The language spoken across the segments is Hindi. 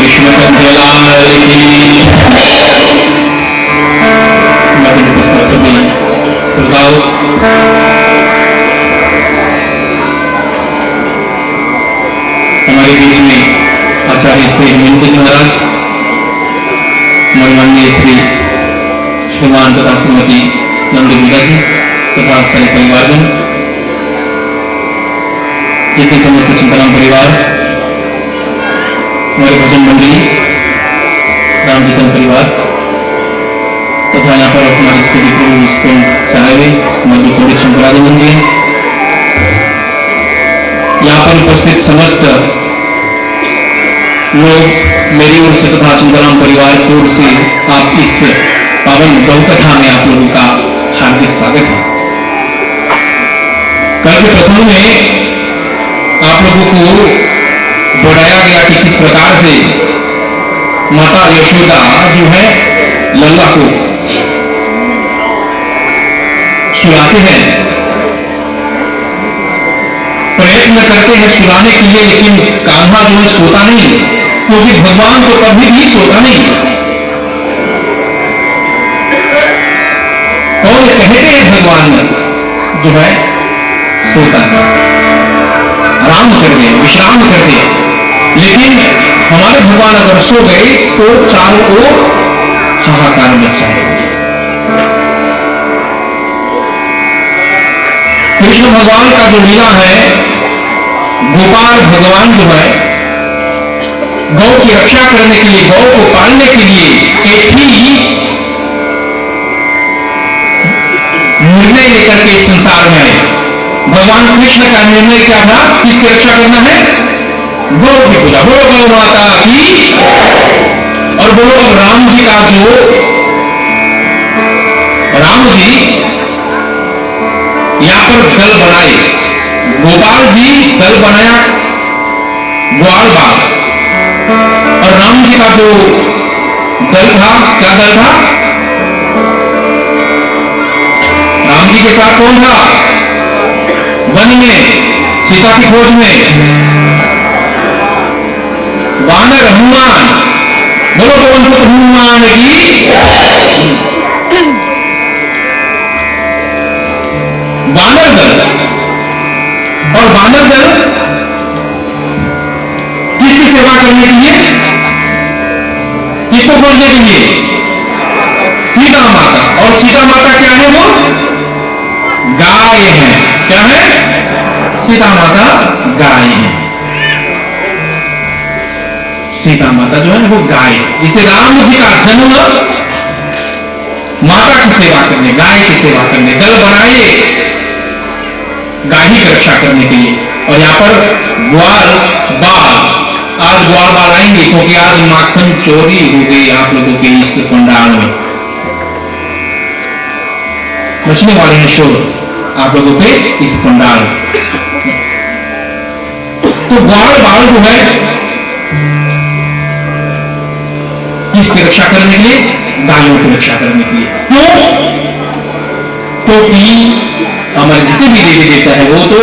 सभी श्रोताओं, हमारे बीच में आचार्य श्री नीलकंठ महाराज, मनमान्य श्री श्रीमान तथा श्रीमती नंदगीला जी तथा सही परिवारजन, जितने समस्त चिंतन परिवार, हमारे भजन मंडली, रामजीतन परिवार तथा यहाँ पर हमारे इसको सहाय मध्य थोड़ी शंकरानंद जी, यहाँ पर उपस्थित समस्त लोग मेरी ओर से तथा चिंतन परिवार की ओर से आप इस पावन गौकथा में आप लोगों का हार्दिक स्वागत है। कल के प्रसंग में आप लोगों को बताया गया कि किस प्रकार से माता यशोदा जो है लल्ला को सुलाते हैं, प्रयत्न करते हैं सुलाने के लिए, लेकिन कान्हा जो है सोता नहीं, क्योंकि भगवान तो कभी भी सोता नहीं। और ये कहते हैं भगवान जो है सोता है, आराम करते हैं, विश्राम करते हैं, लेकिन हमारे भगवान अगर सो गए तो चारों ओर हाहाकार मच जाएगा। कृष्ण भगवान का जो लीला है, गोपाल भगवान जो है गौ की रक्षा करने के लिए, गौ को पालने के लिए एक ही निर्णय लेकर के संसार में आए। भगवान कृष्ण का निर्णय क्या था? किसकी रक्षा करना है? गौ की पूजा। बोलो गौ माता की। और बोलो अब राम जी का जो राम जी यहां पर दल बनाए, गोपाल जी दल बनाया ग्वाल बाग, और राम जी का जो दल था, क्या दल था? राम जी के साथ कौन था? वन में सीता की खोज में वानर हनुमान। बोलो पवन पुत्र हनुमान की। वानर दल, और वानर दल किसकी सेवा करने के लिए? किसको खोजने के लिए? सीता माता। और सीता माता क्या है? वो गाय है। क्या है? सीता माता गाय है। सीता माता जो है वो गाय, इसे राम जी का जन्म माता की सेवा करने, गाय की सेवा करने दल बनाए गाय की रक्षा करने के लिए। और यहां पर ग्वाल बाल, आज ग्वाल बाल आएंगे क्योंकि आज माखन चोरी हो गई आप लोगों के इस पंडाल में, मचने वाले हैं शोर आप लोगों के इस पंडाल। तो ग्वाल बाल जो है किसकी रक्षा करने के लिए? गायों की रक्षा करने के लिए। क्यों? क्योंकि हमारे जितने भी देवी देवता है वो तो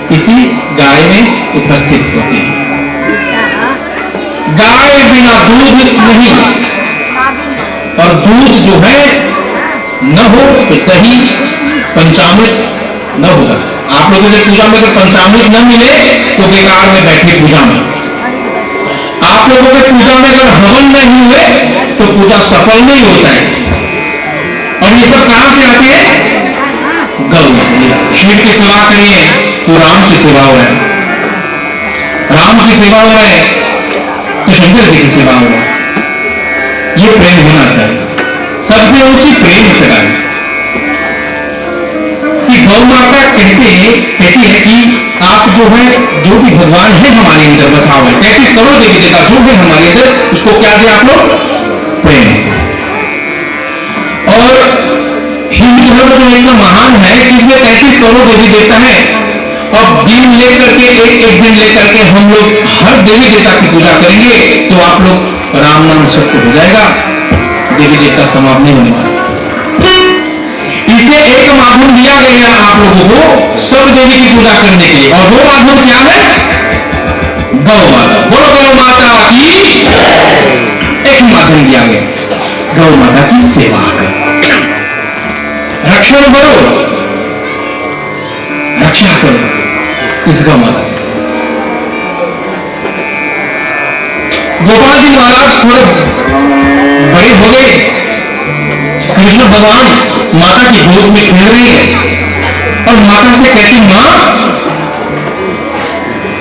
किसी गाय में उपस्थित होते हैं। गाय बिना दूध नहीं, और दूध जो है न हो तो दही पंचामृत न होगा। आप लोगों के पूजा में अगर पंचामृत न मिले तो बेकार में बैठे पूजा में। आप लोगों के पूजा में अगर हवन नहीं हुए तो पूजा सफल नहीं होता है। और ये सब कहां से आते हैं? गौ से। शिव की सेवा करिए तो राम की सेवा हो रहा है, राम की सेवा हो रहा है तो शंकर जी की सेवा हो रहा है। ये प्रेम होना चाहिए, सबसे ऊंची प्रेम से गाय कि गौ माता कहती है कि आप जो है, जो भी भगवान है हमारे अंदर बसा हुआ है, 33 करोड़ देवी देवता जो है हमारे अंदर, उसको क्या दे आप लोग? प्रेम। और हिंदू धर्म जो इतना महान है कि इसमें 33 करोड़ देवी देवता है, और दिन लेकर के एक दिन लेकर के हम लोग हर देवी देवता की पूजा करेंगे तो आप लोग राम नाम सत्य हो जाएगा, देवी देवता समाप्त नहीं होने वाला। इसलिए एक माध्यम दिया गया आप लोगों को सब देवी की पूजा करने के लिए, और वो माध्यम क्या है? गौ माता। बोलो गौ माता की एक माध्यम दिया गया, गौ माता की सेवा करो, रक्षण करो, रक्षा करो इस गौ माता। गोपाल जी महाराज थोड़े बड़े हो गए, कृष्ण भगवान माता की गोद में खेल रही है और माता से कहती, मां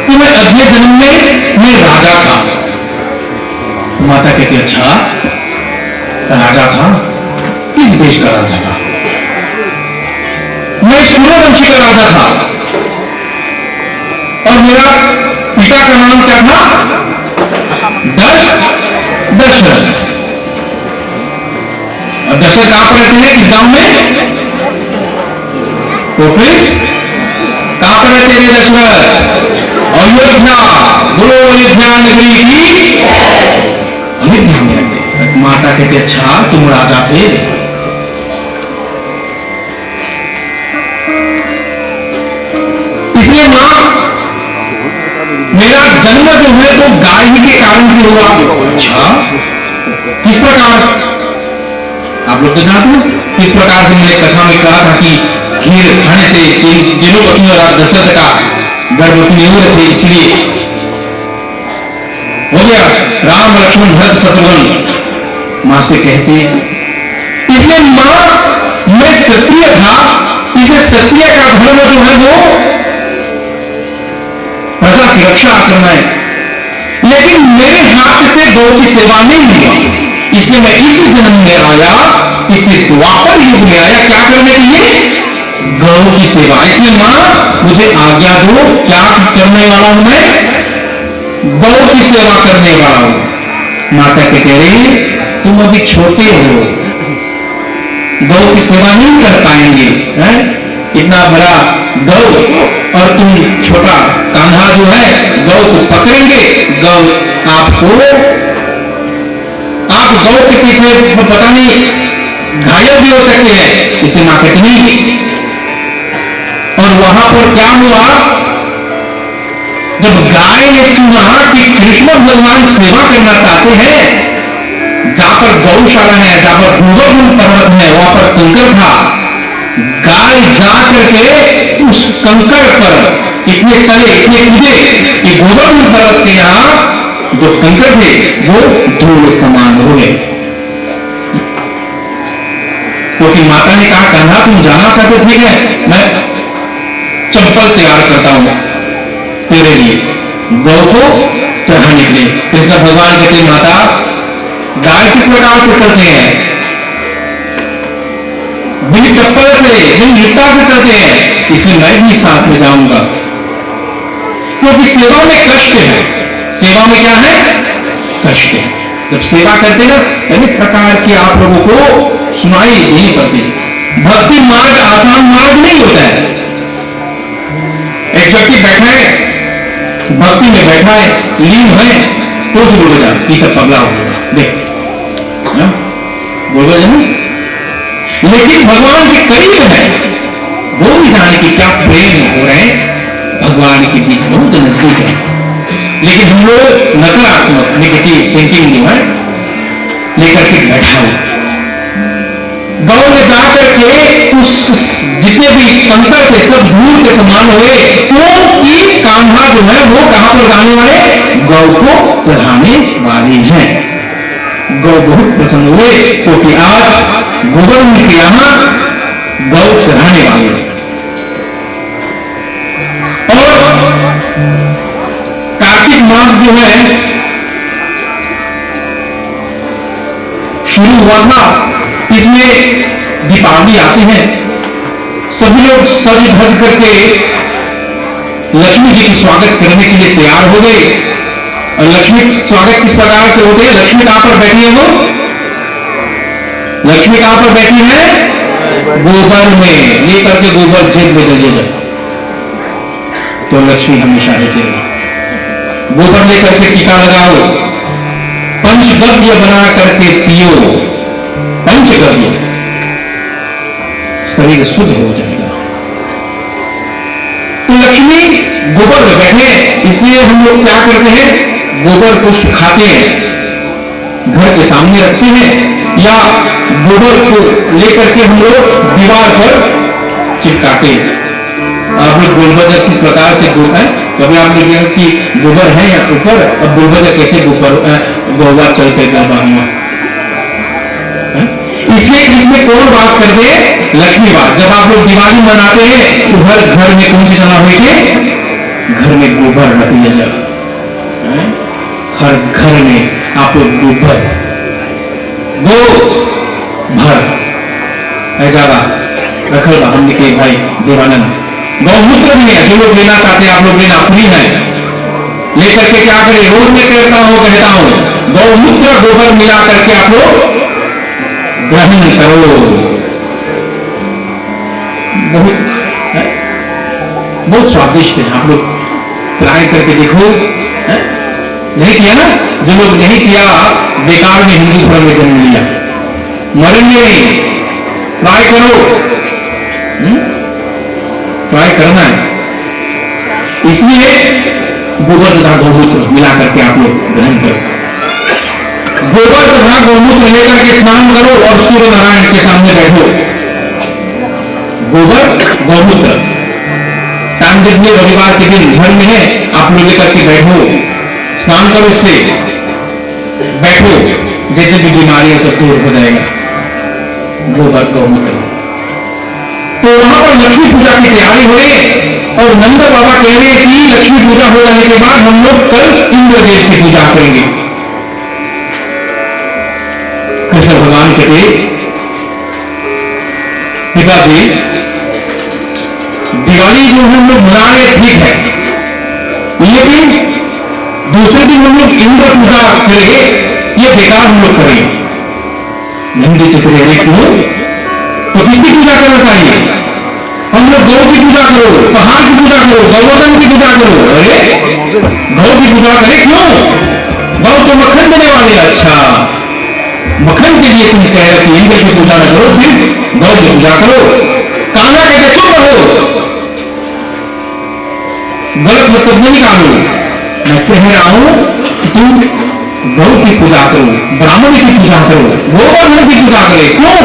कि मैं अगले जन्म में मैं राजा था। माता कहती, अच्छा राजा था, किस देश का राजा था? मैं सूर्यवंशी का राजा था और मेरा पिता का नाम क्या था? दशरथ। और दशरथ कहां पर रहते हैं? किस गांव में? तो फिर कहां पर रहते हैं दशरथ? अयोध्या, बोलो अयोध्या नगरी की। अयोध्या में रहते। माता कहती, अच्छा तुम राजा थे? इसलिए मां, मेरा जन्म जो है तो गाय ही के कारण से हुआ। अच्छा किस प्रकार? आप लोग तो जानते हैं किस प्रकार से। मैंने कथा में कहा था कि खीर खाने से तीनों पत्नियों और दशरथ का गर्भवती नहीं हुए थे, इसलिए हो गया राम लक्ष्मण भरत शत्रुघ्न। मां से कहते, इसलिए मां मैं क्षत्रिय था, इसे क्षत्रिय का धर्म जो है वो प्रजा की रक्षा करना है, लेकिन मेरे हाथ से गौ की सेवा नहीं हुआ, इसलिए मैं इस जन्म में आया, इस द्वापर युग में आया क्या करने के लिए? गौ की सेवा। इसलिए मां मुझे आज्ञा दो, क्या करने वाला हूं मैं? गौ की सेवा करने वाला हूं। माता के कह रही, तुम अभी छोटे हो, गौ की सेवा नहीं कर पाएंगे, है? इतना बड़ा गौ और तुम छोटा कान्हा जो है, गौ को पकड़ेंगे, गौ आपको, आप गौ के पीछे पता नहीं घायल भी हो सकते हैं। इसे मां कहती नहीं। और वहां पर क्या हुआ, जब गाय ने सुना कि कृष्ण भगवान सेवा करना चाहते हैं, जहां पर गौशाला है, जहां पर गोवर्धन पर्वत है, वहां पर कंकर था, गाय जा करके उस कंकर पर इतने चले, इतने कूदे कि गोवर्धन पर्वत के यहां जो कंकर थे वो धूल समान हो गए। क्योंकि माता ने कहा, कान्हा तुम जाना चाहते, ठीक है, मैं चप्पल तैयार करता हूं तेरे लिए, गौ को चढ़ाने के लिए। कृष्ण भगवान कहते, माता गाय किस प्रकार से चलते हैं? बिन चप्पल से, बिन जूता से चलते हैं, इसलिए मैं भी साथ में जाऊंगा। क्योंकि सेवा में कष्ट है। सेवा में क्या है? कष्ट है। जब सेवा करते ना, अनेक प्रकार की आप लोगों को सुनाई नहीं पड़ती। भक्ति मार्ग आसान मार्ग नहीं होता है। एक व्यक्ति बैठा है, भक्ति में बैठा है, लीन है, तो जरूर जा इधर पगला होगा, देख बोल नहीं। लेकिन भगवान के करीब है, वो भी जाने की क्या प्रेम हो रहे हैं, भगवान के बीच बहुत नजदीक है। लेकिन हम लोग नकारात्मक नेगेटिव थिंकिंग जो है लेकर के बैठा हो। गौ में जाकर के उस जितने भी कंकर थे सब धूल के समान हुए, क्योंकि कान्हा जो है वो कहां पर जाने वाले? गौ को चढ़ाने वाले हैं। गौ बहुत प्रसन्न हुए, क्योंकि आज गोवर्धन के यहां गौ चढ़ाने वाले हैं। और कार्तिक मास जो है शुरू हुआ था, इसमें दीपावली आती है, सभी लोग सज धज करके लक्ष्मी जी की स्वागत करने के लिए तैयार हो गए। और लक्ष्मी स्वागत किस प्रकार से होते हैं? लक्ष्मी कहां पर बैठी है? वो लक्ष्मी कहां पर बैठी है? गोबर में लेकर के गोबर जेब में दे जाए तो लक्ष्मी हमेशा रहती। गोबर लेकर के टीका लगाओ, पंचगव्य बना करके पियो, पंचगव्य, शरीर शुद्ध हो जाएगा। तो लक्ष्मी गोबर में बैठे, इसलिए हम लोग क्या करते हैं? गोबर को सुखाते हैं, घर के सामने रखते हैं, या गोबर को लेकर के हम लोग दीवार पर चिपकाते हैं। आप लोग गोलबजा किस प्रकार से गोता है, कभी आप लोग देखा कि गोबर है या ऊपर, अब गोलबजा कैसे गोबर चलते गरबा हुआ, इसमें कौन वास करते हैं? लक्ष्मी वास। जब आप लोग दिवाली मनाते हैं तो हर घर में कौन सी जमा हुई थे? घर में गोबर रख दिया जाए, हर घर में आप लोग गोबर गो भर ज्यादा रखल बा। हमने के भाई देवानंद गौमूत्र भी है, जो लोग लेना चाहते हैं आप लोग लेना फ्री है, लेकर के क्या करें, रोज में कहता हूं गौमूत्र गोबर मिला करके आप लोग ग्रहण करो। बहुत स्वादिष्ट है, आप लोग ट्राई करके देखो। नहीं किया ना, जो लोग नहीं किया बेकार में हिंदू धर्म में जन्म लिया, मरेंगे नहीं। ट्राई करो, ट्राई करना है। इसलिए गोबर तथा गौमूत्र मिला करके आप लोग ग्रहण करो। गोबर तथा गौमूत्र लेकर के स्नान करो और सूर्य नारायण के सामने बैठो। गोबर गौमूत्र टाइम देखिए, रविवार के दिन घर में है, आप लोग लेकर के बैठो, स्नान करो, इससे बैठो, जितनी भी बीमारियां सब दूर हो जाएगा गोबर गौमूत्र। तो वहां पर लक्ष्मी पूजा की तैयारी हो रही और नंद बाबा कह रहे हैं कि लक्ष्मी पूजा हो जाने के बाद हम लोग कल इंद्रदेव की पूजा करेंगे। कृष्ण भगवान कहते पिताजी दिवाली जो हम लोग मना रहे ठीक है, लेकिन दूसरे दिन हम लोग इंद्र पूजा करें ये बेकार हम लोग करें। नंदी चित्र क्यों? तो किसकी पूजा करना चाहिए? हम लोग गौ की पूजा करो, पहाड़ की पूजा करो, गौवर्धन की पूजा करो। अरे गौ की पूजा करें क्यों? गौ तो मक्खन देने वाले। अच्छा, मक्खन के लिए तुम कह रहे कि इंद्र की पूजा न करो, फिर गौ की पूजा करो। कान्हा कहते चुप रहो, गलत मतलब नहीं निकालो। मैं कह रहा हूं कि तुम गौ की पूजा करो, ब्राह्मण की पूजा करो, गोवर्धन की पूजा करे। क्यों?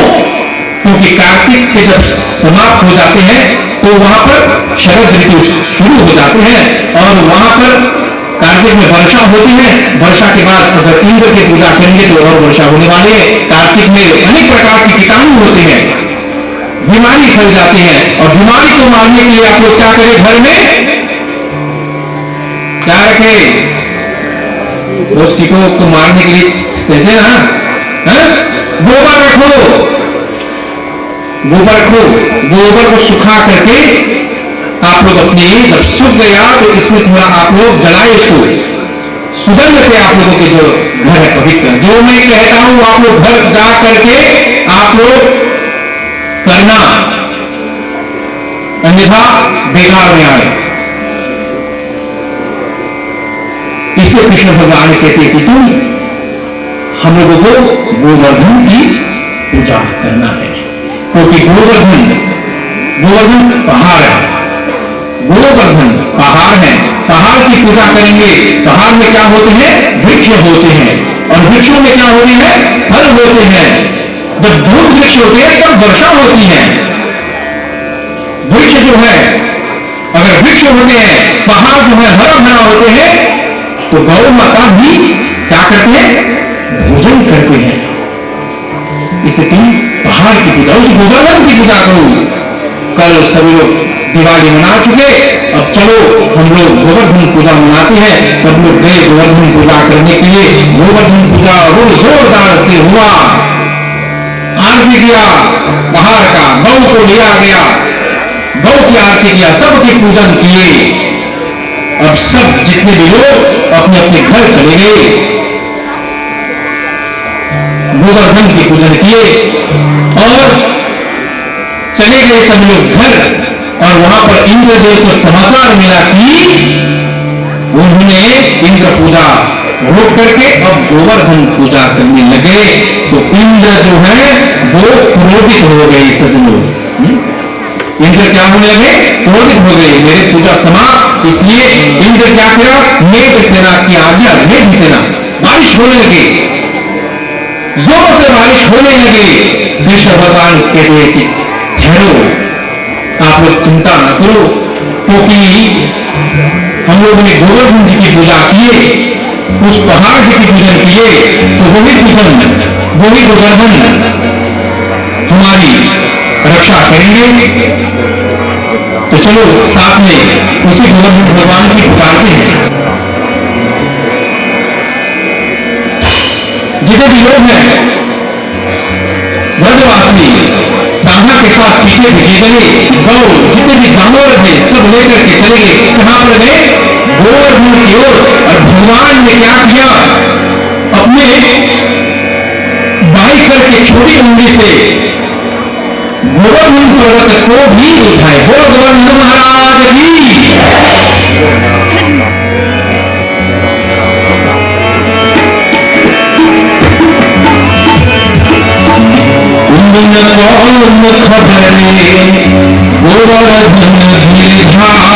क्योंकि कार्तिक के जब समाप्त हो जाते हैं तो वहां पर शरद ऋतु शुरू हो जाते हैं और वहां पर कार्तिक में वर्षा होती है। वर्षा के बाद अगर इंद्र की पूजा करेंगे तो और वर्षा होने वाली है। कार्तिक में अनेक प्रकार के कीटाणु होते हैं, बीमारी फैल जाती है, और बीमारी को मारने के लिए आप लोग क्या करें? घर में क्या रखें? उस कीटों को मारने के लिए कैसे ना गोबर रखो, गोबर रखो। गोबर को सुखा करके आप लोग अपने, जब सूख गया तो इसमें थोड़ा आप लोग जलाए इसको, सुगंध से आप लोगों के जो घर है पवित्र। जो मैं कहता हूं आप लोग घर जा करके आप लोग करना, अन्यथा बेकार में आए। इसलिए कृष्ण भगवान कहते कि तुम हम लोगों को गोवर्धन की पूजा करना है, क्योंकि गोवर्धन पहाड़ है, गोवर्धन पहाड़ है। पहाड़ की पूजा करेंगे, पहाड़ में क्या होते हैं? वृक्ष होते हैं, और वृक्षों में क्या होते हैं? फल होते हैं। जब धूप वृक्ष होते हैं तब वर्षा होती है। वृक्ष जो है, अगर वृक्ष होते हैं, पहाड़ जो है हरा भरा होते हैं, तो गौ माता भी क्या करते हैं? भोजन करते हैं। इसलिए पहाड़ की पूजा, उस गोवर्धन की पूजा करो। कल सभी लोग दिवाली मना चुके, अब चलो हम लोग गोवर्धन पूजा मनाते हैं। सब लोग गए गोवर्धन पूजा करने के लिए। गोवर्धन पूजा जोरदार से हुआ, आरती किया बाहर का, गौ को लिया गया, गौ की आरती किया, सबकी पूजन किए। अब सब जितने भी लोग अपने अपने घर चले गए, गोवर्धन की पूजन किए और चले गए सब लोग घर। और वहां पर इंद्रदेव को समाचार मिला कि उन्होंने इंद्र पूजा रोक करके अब गोवर्धन पूजा करने लगे। तो इंद्र जो है वो क्रोधित हो गए। सजनों इंद्र क्या होने लगे, क्रोधित हो गए, मेरे पूजा समाप्त। इसलिए इंद्र क्या किया, मेघ सेना की आज्ञा, मेघ सेना बारिश होने लगे, जोरों से बारिश होने लगे। विष्णु भगवान कहते कि ठहरो, आप लोग चिंता न करो, क्योंकि हम लोगों ने गोवर्धन जी की पूजा किए, उस पहाड़ जी की पूजन किए, तो वही पूजन, वही गोवर्धन हमारी रक्षा करेंगे। तो चलो साथ में उसी गोवर्धन भगवान की पुकारते हैं। जितने भी लोग हैं ब्रजवासी साधना के साथ पीछे पीछे गए, गौ जितने भी जानवर थे सब लेकर के चले गए। कहां पर गए, गोवर्धन की ओर। और भगवान ने क्या किया, अपने बाई करके छोटी उंगली से गोवर्धन पर्वत को भी उठाए। बोलो गोवर्धन महाराज की। कौन खबर गोवर्धन गिरधारी, कौन खबर गोवर्धन गिरधारी,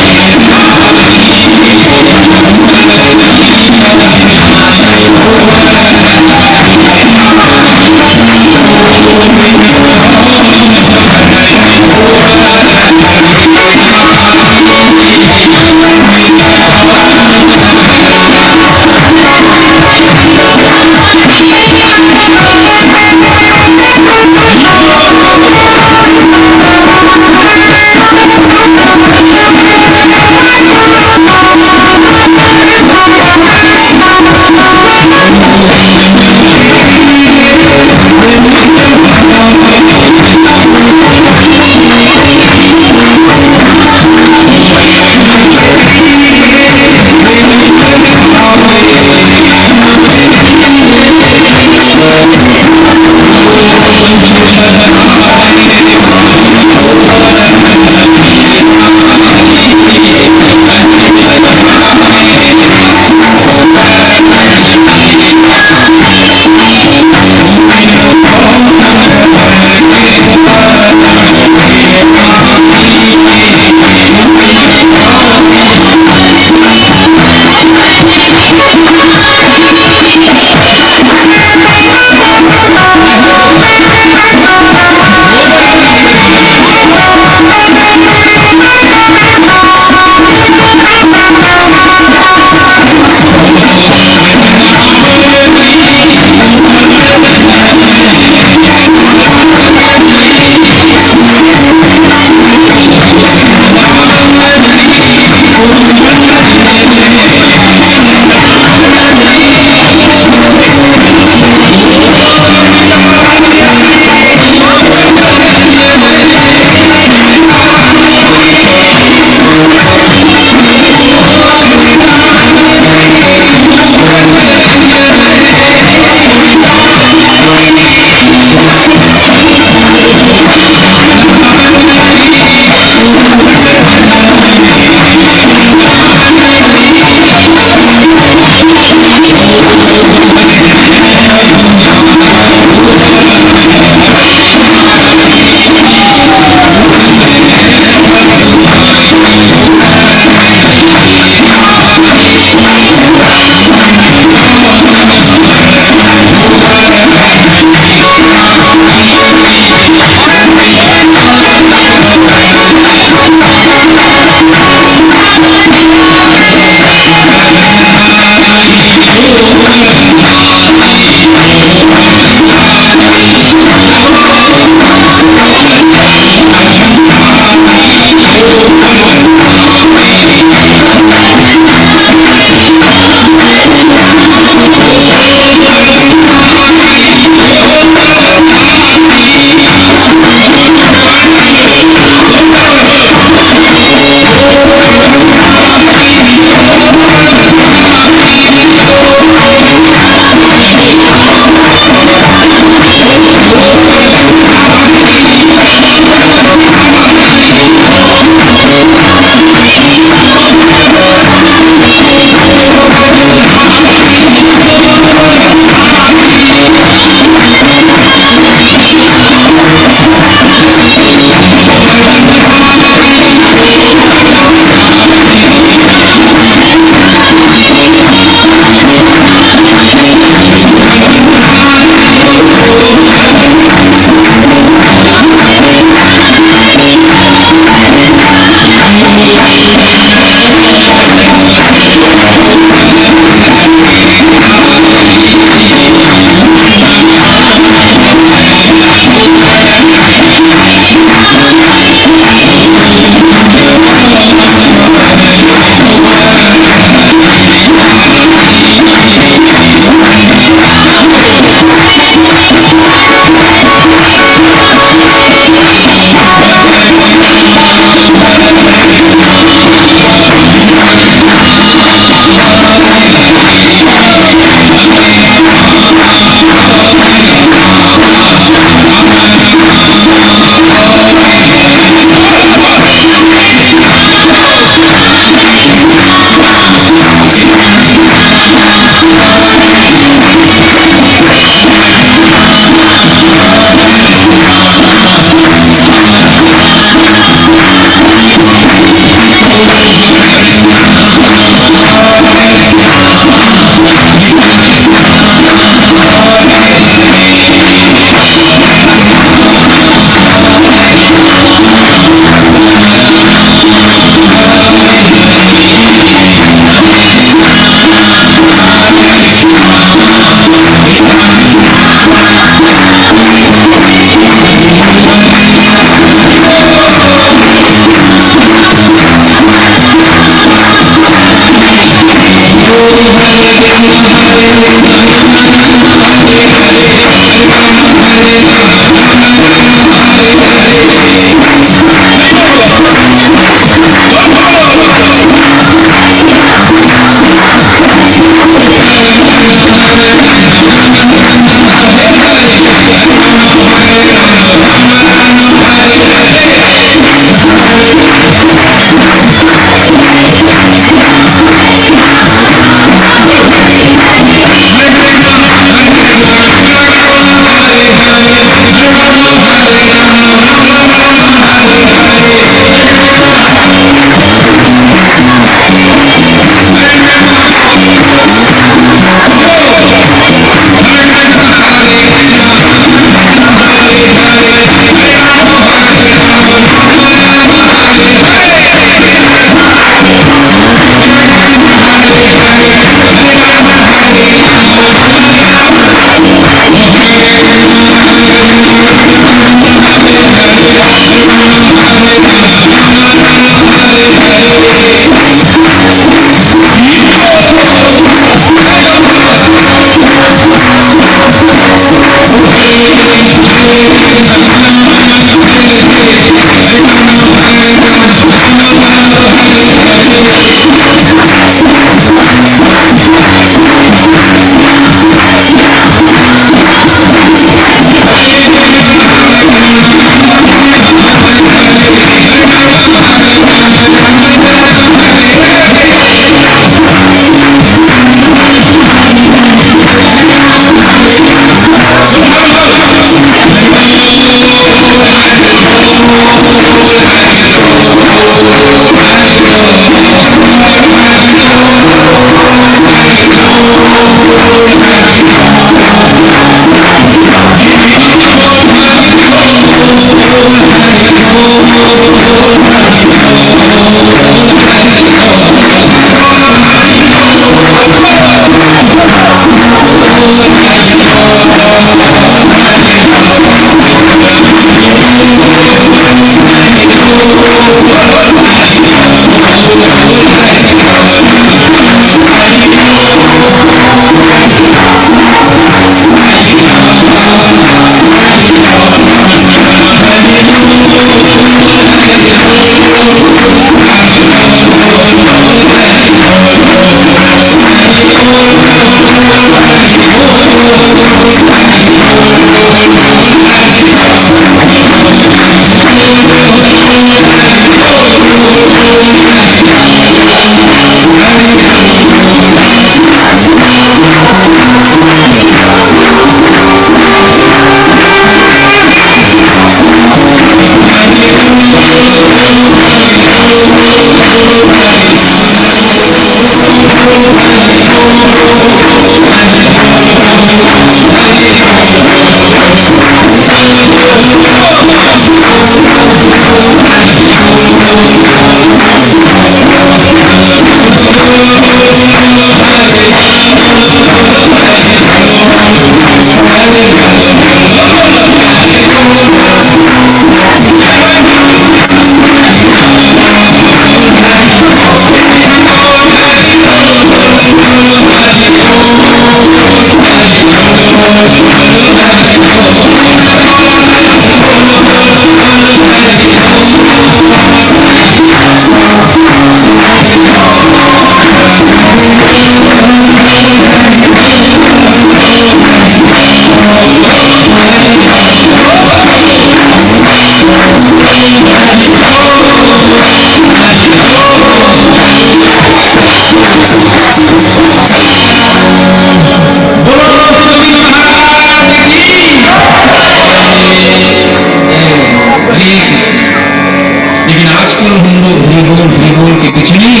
लेकिन आजकल हम लोग हरी बोल के पीछे नहीं,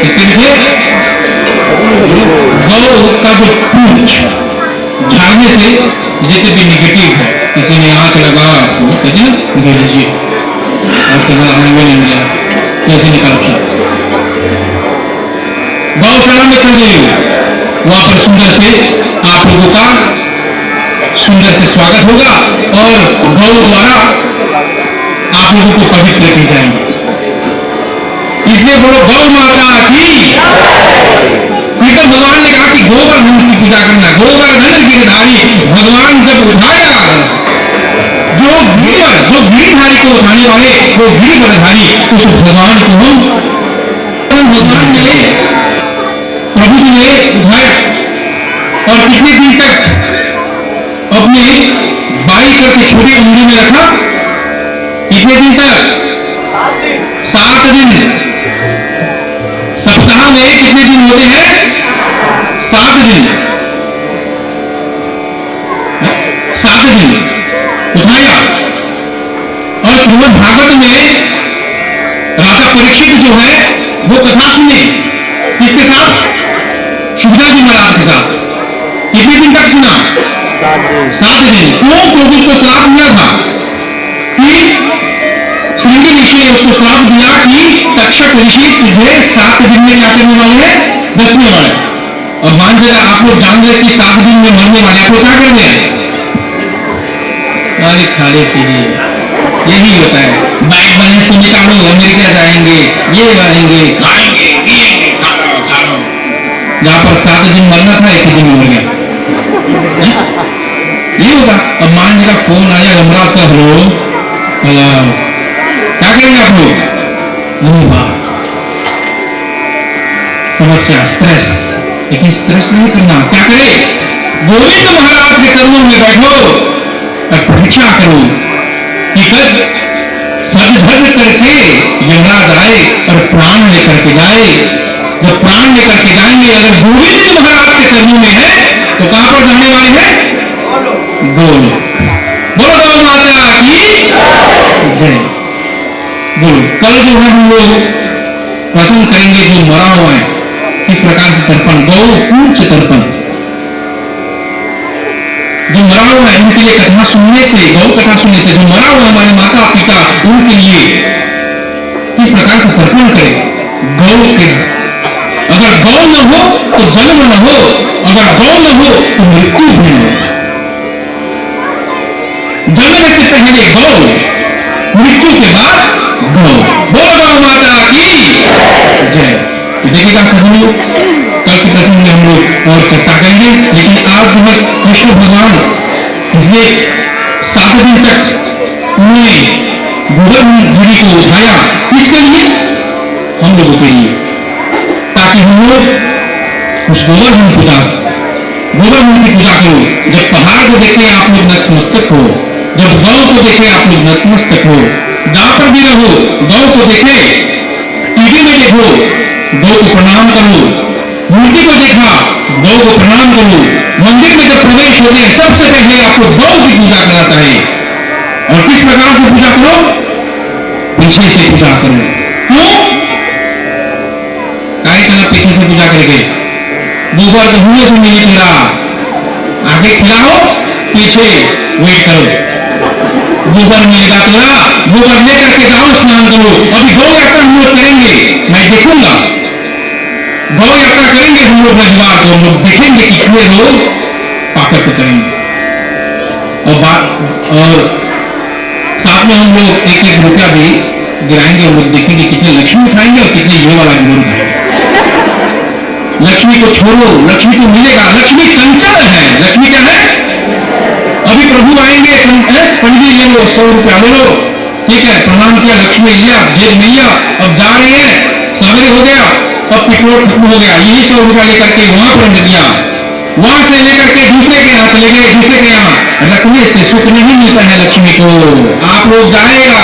इसके पीछे गौ का जो पूंछ झाड़ने से जितने भी निगेटिव है, किसी ने आंख लगा वो कहते हैं निकल लीजिए, उसके बाद हमें नहीं मिला कैसे निकाल गौशाला में चल गई, वहां पर सुंदर से आप लोगों का सुंदर से स्वागत होगा और गौ द्वारा आप लोगों को पवित्र किए जाएंगे। इसलिए बोलो गौ माता की। फिर तो भगवान ने कहा कि गोवर्धन की पूजा करना, गोवर्धन गिरधारी। भगवान जब उठाया जो गिरधारी को उठाने वाले वो गिरधारी, उस भगवान को हम भगवान ने प्रभु जी ने उठाया और कितने दिन तक अपने बाई करके छोटी उंगली में रखा, कितने दिन तक? 7 दिन। सप्ताह में कितने दिन होते हैं? 7 दिन। 7 दिन उठाया और श्रीमद् भागवत में राजा परीक्षित जो है वो कथा सुने, किसके साथ? शुभदा जी महाराज के साथ। कितने दिन तक सुना? 7 दिन। क्यों? क्योंकि उसको श्राप मिला था कि श्रृंगी ऋषि ने उसको श्राप दिया कि तक्षक ऋषि तुझे 7 दिन में क्या करने वाले हैं? दसने वाले। और मान जगह आप लोग जान रहे कि 7 दिन में मरने वाले, आप लोग क्या करने हैं? अरे खाने पीने यही होता है, बैंक बैलेंस को निकालो, अमेरिका जाएंगे, ये जाएंगे, खाएंगे पिएंगे, खा लो। जहां पर 7 दिन मरना था 1 दिन में मर गया। ये होगा। अब मान जगह फोन आया यमराज का, हेलो क्या करेंगे आप लोग? समस्या, स्ट्रेस। लेकिन स्ट्रेस नहीं करना, क्या करे? गोविंद महाराज के चरणों में बैठो और परीक्षा करो कि कब सज धज करके यमराज आए और प्राण लेकर के जाए। जब प्राण लेकर के जाएंगे, अगर गोविंद महाराज के चरणों में है तो कहां पर जाने वाले हैं? गोलोक। बोलो गौ माता की जय। बोलो। कल जो है हम लोग प्रसन्न करेंगे जो मरा हुआ है, किस प्रकार से तर्पण, गौ पूंछ तर्पण। जो मरा हुआ है उनके लिए कथा सुनने से, गौ कथा सुनने से, जो मरा हुआ हमारे माता पिता उनके लिए किसी प्रकार से तर्पण करें गौ के। अगर गौ न हो तो जन्म न हो, अगर गौ न हो तो मृत्यु भी न हो। जन्म से पहले गौ, मृत्यु के बाद गौ। बोलो गौ माता की जय। तो देखिएगा सभी लोग, कल के प्रसंग में हम लोग और चर्चा करेंगे, लेकिन आज जो है कृष्ण भगवान पिछले 7 दिन तक उन्होंने गोवर्धन गिरी को उठाया, किसके लिए? हम लोगों के लिए, ताकि हम लोग उस गोवर्धन की पूजा करो। जब पहाड़ को देखे आप लोग नतमस्तक हो, जब गौ को देखे आप लोग नतमस्तक हो, गांव पर भी रहो, गौ को देखे, टीवी में देखो, गौ को प्रणाम करो, मूर्ति को देखा, गौ को प्रणाम करो, मंदिर में जब प्रवेश होते हैं सबसे पहले आपको गौ की पूजा करना चाहिए। और किस प्रकार से पूजा करो? पीछे से पूजा करो। क्यों? काय करना पीछे से पूजा करेंगे? गोबर तो हुए से नहीं खिला, आगे खिलाओ, पीछे वेट करो। गोबर मिलेगा तोरा, गोबर लेकर के जाओ, स्नान करो। अभी गौ यात्रा हम लोग करेंगे, मैं देखूंगा गौ यात्रा करेंगे हम लोग रविवार को, हम लोग देखेंगे कि कितने लोग पाकर को करेंगे। और साथ में हम लोग 1-1 रुपया भी गिराएंगे, हम लोग देखेंगे कितने लक्ष्मी उठाएंगे और कितने ये वाला गिरोह उठाएंगे। लक्ष्मी को छोड़ो, लक्ष्मी को मिलेगा। लक्ष्मी चंचल है। लक्ष्मी क्या है? अभी प्रभु आएंगे, पंडित जी ले लो 100 रुपया ले लो, ठीक है, प्रणाम किया, लक्ष्मी लिया, जेब नहीं लिया, अब जा रहे हैं, सवेरे हो गया, अब पेट्रोल खत्म हो गया, यही 100 रुपया लेकर के वहां पर रख दिया, वहां से लेकर के दूसरे के यहाँ चले गए, दूसरे के यहाँ रखने से सुख नहीं मिलता है लक्ष्मी को। आप लोग जाएगा,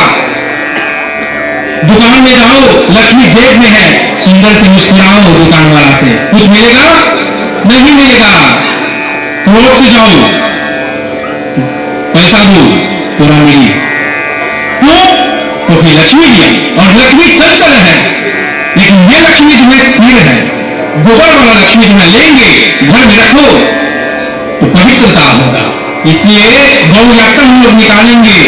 दुकान में जाओ, लक्ष्मी जेब में है, सुंदर से मुस्कुराओ दुकान वाला से, कुछ मिलेगा? नहीं मिलेगा। रोड से जाओ, पैसा दो, तोरा मिली। क्यों? क्योंकि लक्ष्मी दिया, और लक्ष्मी चंचल है। लेकिन ये लक्ष्मी जो है स्थिर है, गोबर वाला लक्ष्मी जो है लेंगे, घर में रखो तो पवित्रता होगा। इसलिए गौ यात्रा हम लोग निकालेंगे।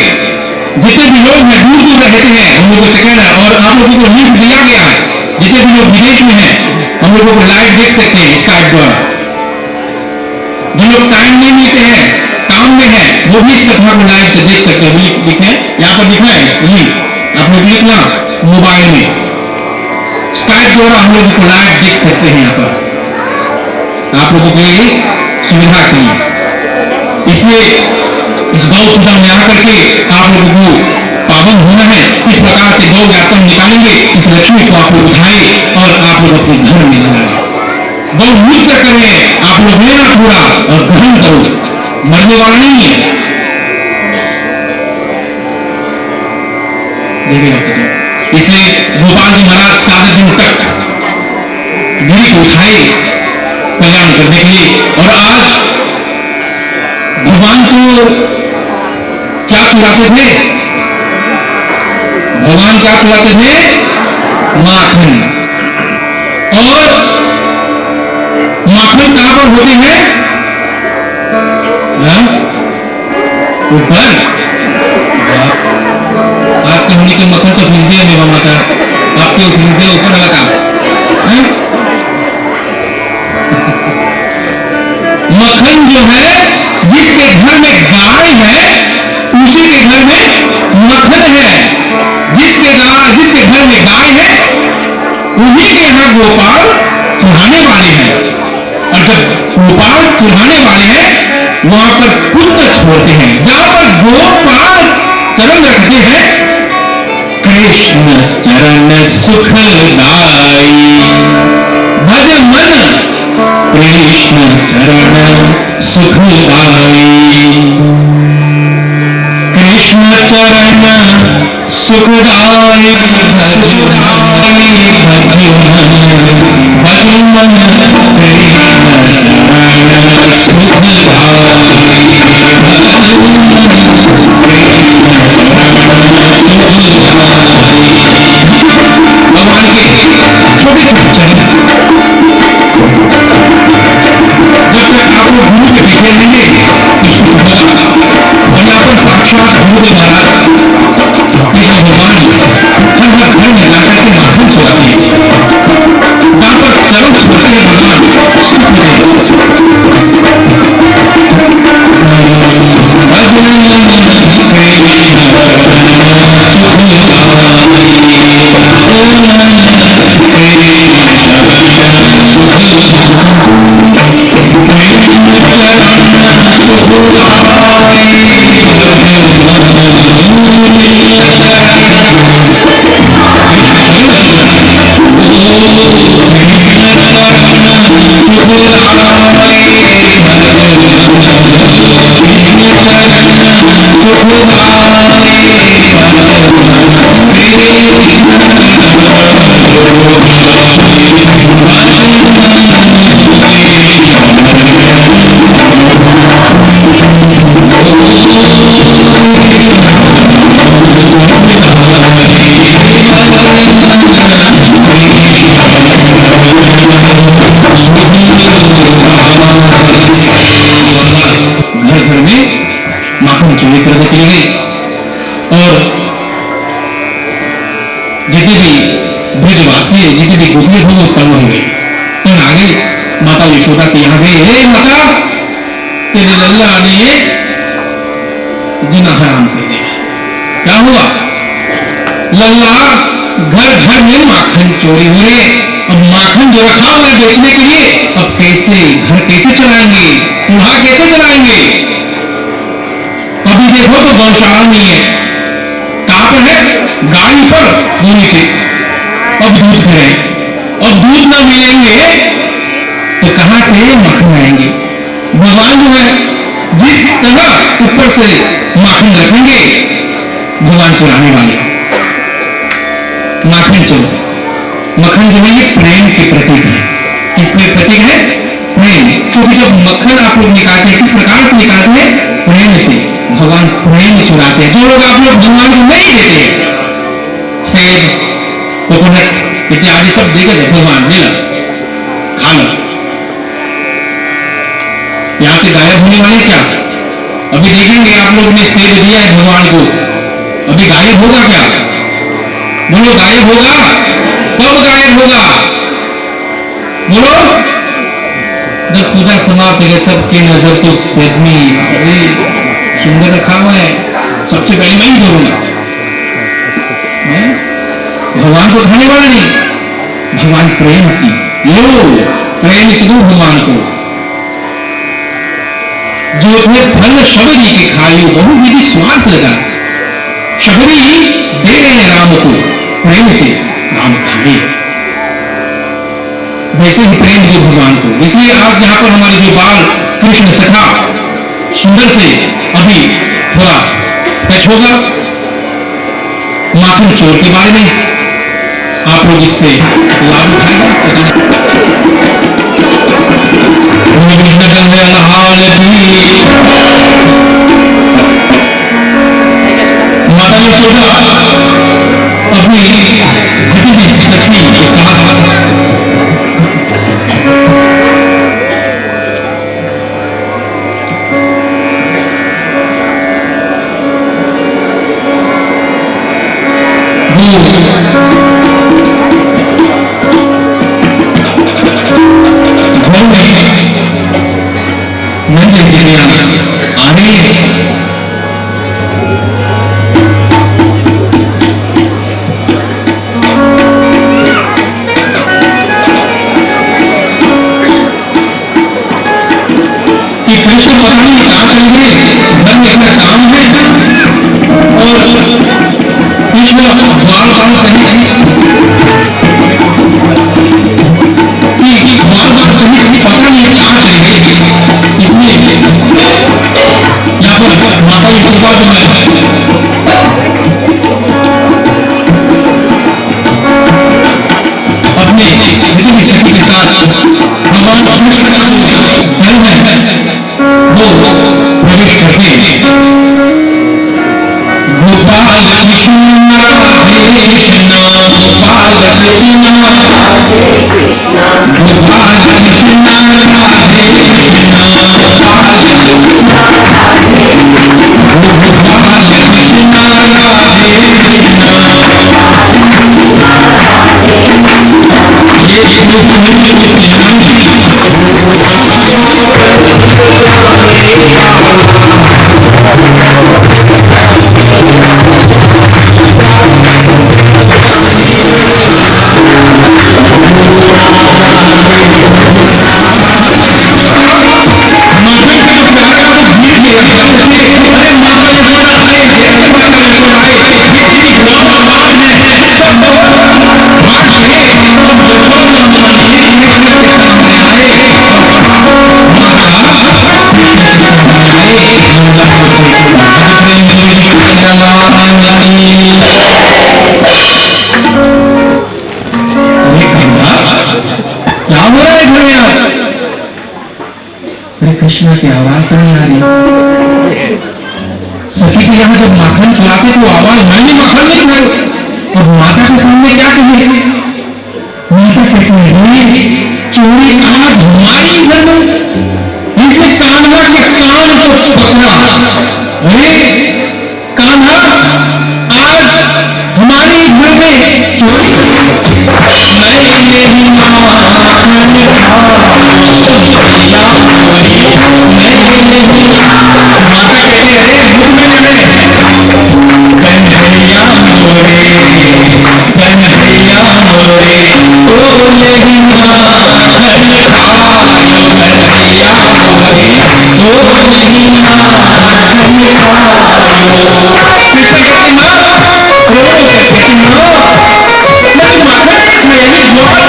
जितने भी लोग हैं दूर दूर रहते हैं, हम लोगों से कहना, और आप लोगों को लिंक दिया गया है, जितने भी लोग विदेश में हैं हम लोगों को लाइव देख सकते हैं स्काइप द्वारा। जो लोग टाइम नहीं मिलते हैं, काम में है, वो भी इस कथा को लाइव से देख सकते हैं। लिखे यहाँ पर लिखा है लिंक, आप लोग लिखना मोबाइल में, स्काइप द्वारा हम लोगों को लाइव देख सकते हैं। यहाँ पर आप लोगों के लिए सुविधा के लिए, इसलिए इस गौ पूजा में आकर के आप लोगों को पावन होना है। इस प्रकार से गौ यात्रा निकालेंगे, इस लक्ष्मी को आप लोग उठाए और आप लोग अपने घर में लगाए। गौ नृत्य करें, आप लोग लेना पूरा और ग्रहण करो, मरने वाला नहीं है। इसलिए गोपाल जी महाराज 7 दिन तक गिरी को उठाए कल्याण करने के लिए। और आज भगवान को क्या चुराते थे? भगवान क्या चुराते थे? माखन। और माखन कहां पर होते हैं? ऊपर। आज के होने के मक्खन तो फ्रिज दिया मेरा माता, आपके फ्रिज दिया ऊपर लगा। मक्खन जो है, जिसके घर में गाय है उसी के घर में मक्खन है। जिसके घर में गाय है उन्हीं के यहाँ गोपाल चढ़ाने वाले हैं। और जब गोपाल चढ़ाने वाले हैं वहां पर पुण्य छोड़ते हैं। जहां पर गोपाल चरण रखते हैं, कृष्ण चरण सुखदाई भज मन कृष्ण चरण सुखदाई। कृष्ण चरण सुखदाई भज मन भज मन कृष्ण चरण सुखदाई भगवान के छोटे छोटे चरण, जब तक आप लोग गुरु के पीछे रहेंगे तो सुख होगा। और यहाँ पर साक्षात गुरुदेव महाराज कृष्ण भगवान हर घर में जाकर बन गई। फिर आ गई माता यशोदा के यहाँ गई, हे माता तेरे लल्ला ने ये जीना हराम कर दिया। क्या हुआ? लल्ला घर घर में माखन चोरी हुए, अब माखन जो रखा हुआ है बेचने के लिए, अब कैसे घर कैसे चलाएंगे, चूल्हा कैसे चलाएंगे? अभी देखो तो गौशाला नहीं है, कहां पर है? गाड़ी पर, वो नीचे। अब दूध है, अब दूध न मिलेंगे तो कहां से माखन आएंगे? भगवान जो है जिस तरह ऊपर से माखन रखेंगे, भगवान चलाने वाले माखन चलो। मक्खन जो है ये प्रेम के प्रतीक है। किसके प्रतीक है? प्रेम। क्योंकि जब मक्खन आप लोग निकालते हैं किस प्रकार से निकालते हैं? प्रेम से। भगवान प्रेम चुराते हैं। जो लोग आप लोग भगवान को नहीं देते, सेब, कोकोनट इत्यादि सब देकर भगवान ले लो, खा लो। यहां से गायब होने वाले क्या? अभी देखेंगे आप लोग ने सेब दिया है भगवान को, अभी गायब होगा क्या? बोलो गायब होगा? कब गायब होगा? बोलो। जब पूजा समाप्त है सबके नजर तो सेब में, अरे सुंदर रखा हुआ है, सबसे पहले मैं ही धोऊंगा। भगवान को खाने वाला नहीं, भगवान प्रेम की लो, प्रेम से दो भगवान को। जो अपने फल शबरी के खायो बहु विधि स्वार्थ लगा, शबरी दे रहे हैं राम को, प्रेम से राम खाए। वैसे ही प्रेम दो भगवान को। इसलिए आज यहां पर हमारे जो बाल कृष्ण सखा सुंदर से अभी थोड़ा स्केच होगा माखन चोर के बारे में, आप लोग इससे लाभ उठाएंगे। माता यशोदा अपनी जितनी शक्ति के साथ कृष्ण की आवाज तो नहीं आ रही। सखी के यहाँ जब माखन चुराते तो आवाज मैंने माखन नहीं खाया, और माता के सामने क्या कहे? माता कहती है चोरी आज हमारी घर में, इसने कान्हा के कान को पकड़ा। अरे कान्हा आज हमारे घर में चोरी, मैं नहीं मां कहती माँ रो कहती माँ मेरी माता मेरी बहुत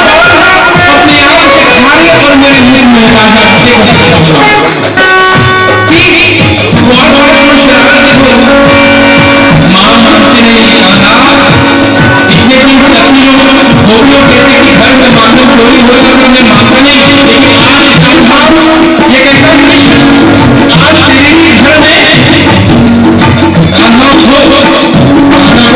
अपने आप से खाने और मेरे मुंह में डालना कि बहुत शरारत देखो माँ मानती नहीं कान्हा इतने दिन तकनी लोग कहते कि घर में मानो चोरी हो जाता मैं मानता नहीं लेकिन आज कान्हा ये कहता कृष्ण आज तेरे ही घर में कान्हा हो कान्हा को प्राण एक कान्हा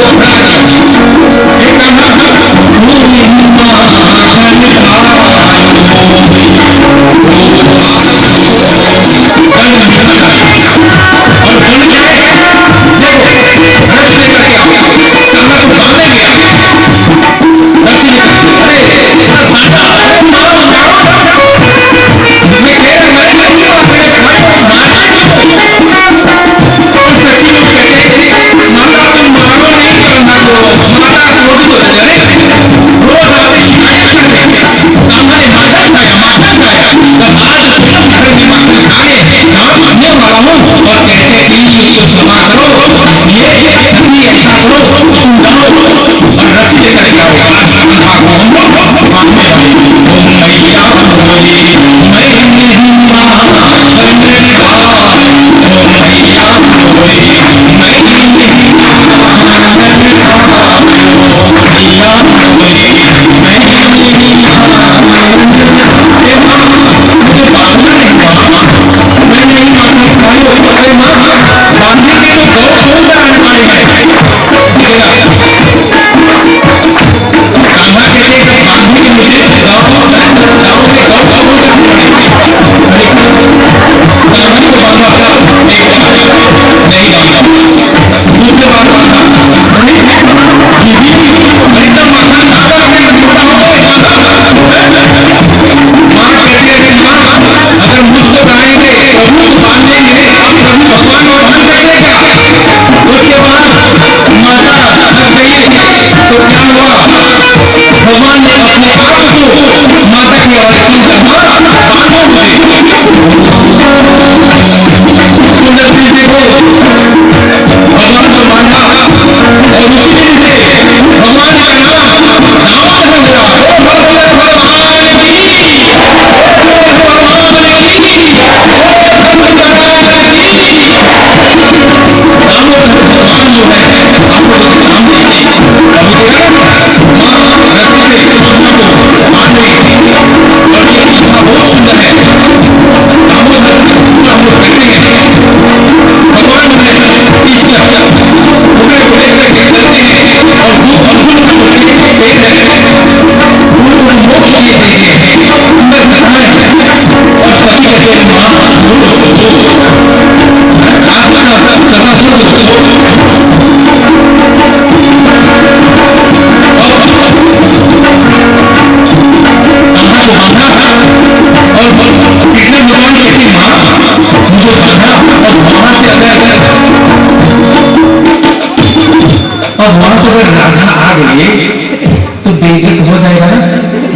तो बेइज्जत हो जाएगा ना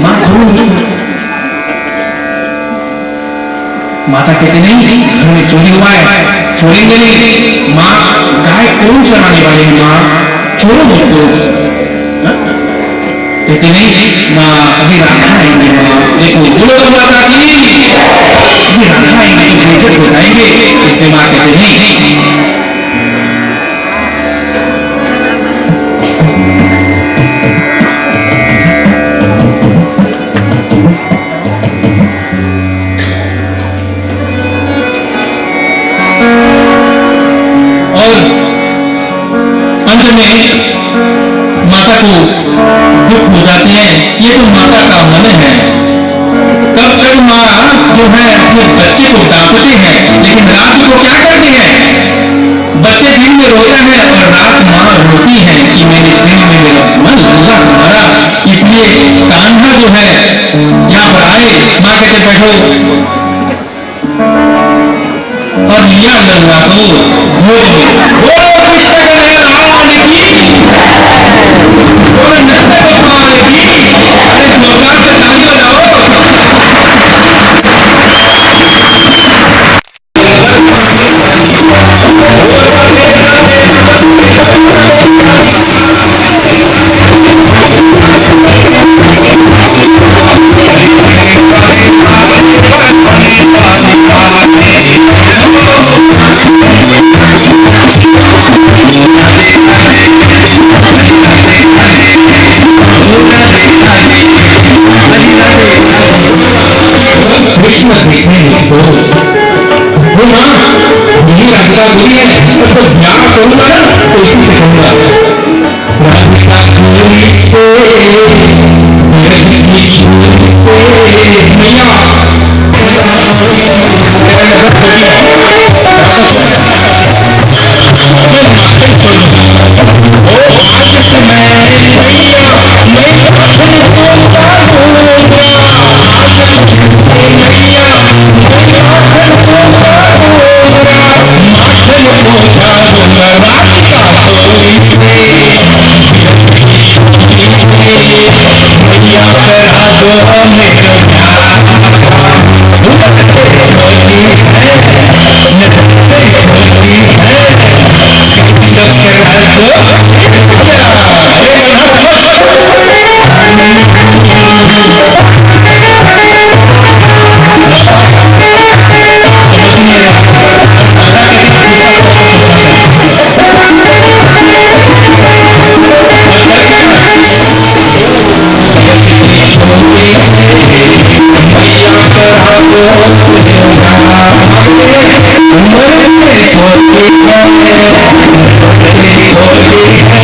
माँ माता कहती नहीं घर में चोरी हुआ है छोड़ेंगे नहीं माँ गाय कौन चराने वाले हैं माँ छोड़ो मुझको कहती नहीं माँ अभी राधा आएंगे माँ देखो बोलो तो माता की अभी राधा आएंगे तो बेइज्जत हो जाएंगे इसलिए माँ कहती नहीं माता को दुख हो जाते हैं ये तो माता का मन है तब तक माँ जो है अपने बच्चे को डांटते हैं लेकिन रात को क्या करते हैं बच्चे दिन में रोता है और रात माँ रोती है कि मेरे दिन में मेरा मन लगा तुम्हारा इसलिए कान्हा जो है यहाँ पर आए माँ कहते बैठो और लिया गंगा को भोग में तो ध्यान करूंगा ना तो इसी से कहूंगा राधिका कोई से ब्रज की छोर से मैया छोटी